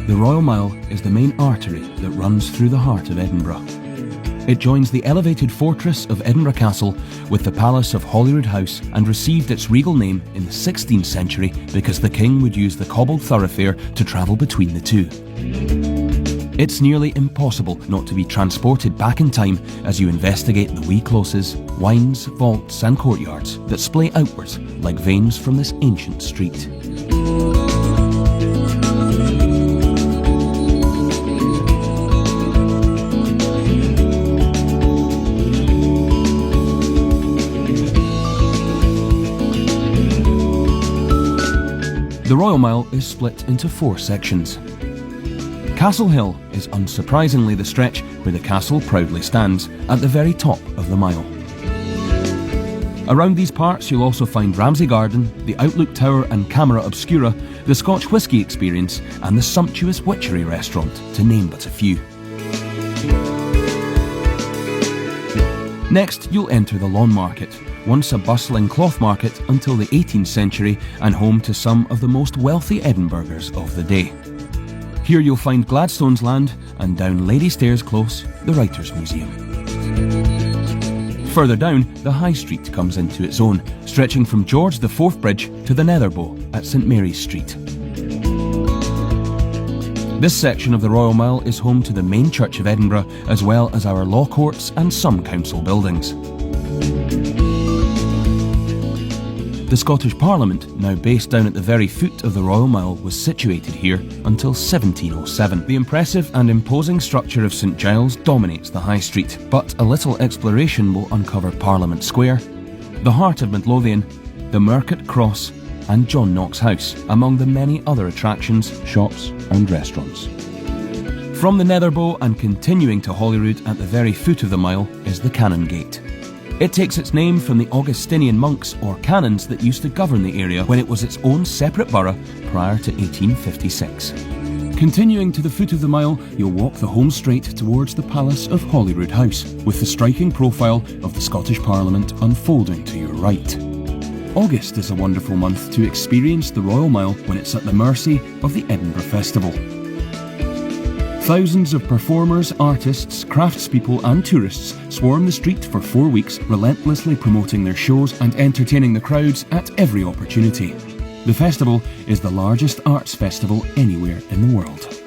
The Royal Mile is the main artery that runs through the heart of Edinburgh. It joins the elevated fortress of Edinburgh Castle with the palace of Holyrood House and received its regal name in the 16th century because the king would use the cobbled thoroughfare to travel between the two. It's nearly impossible not to be transported back in time as you investigate the wee closes, wynds, vaults and courtyards that splay outwards like veins from this ancient street. The Royal Mile is split into 4 sections. Castle Hill is unsurprisingly the stretch where the castle proudly stands, at the very top of the mile. Around these parts you'll also find Ramsay Garden, the Outlook Tower and Camera Obscura, the Scotch Whisky Experience and the sumptuous Witchery restaurant, to name but a few. Next you'll enter the Lawn Market, once a bustling cloth market until the 18th century and home to some of the most wealthy Edinburghers of the day. Here you'll find Gladstone's Land and down Lady Stairs Close, the Writers' Museum. Further down, the High Street comes into its own, stretching from George IV Bridge to the Netherbow at St Mary's Street. This section of the Royal Mile is home to the main church of Edinburgh, as well as our law courts and some council buildings. The Scottish Parliament, now based down at the very foot of the Royal Mile, was situated here until 1707. The impressive and imposing structure of St Giles dominates the High Street, but a little exploration will uncover Parliament Square, the heart of Midlothian, the Mercat Cross and John Knox House, among the many other attractions, shops and restaurants. From the Netherbow and continuing to Holyrood at the very foot of the mile is the Canongate. It takes its name from the Augustinian monks or canons that used to govern the area when it was its own separate borough prior to 1856. Continuing to the foot of the mile, you'll walk the home straight towards the Palace of Holyrood House, with the striking profile of the Scottish Parliament unfolding to your right. August is a wonderful month to experience the Royal Mile when it's at the mercy of the Edinburgh Festival. Thousands of performers, artists, craftspeople and tourists swarm the street for 4 weeks, relentlessly promoting their shows and entertaining the crowds at every opportunity. The festival is the largest arts festival anywhere in the world.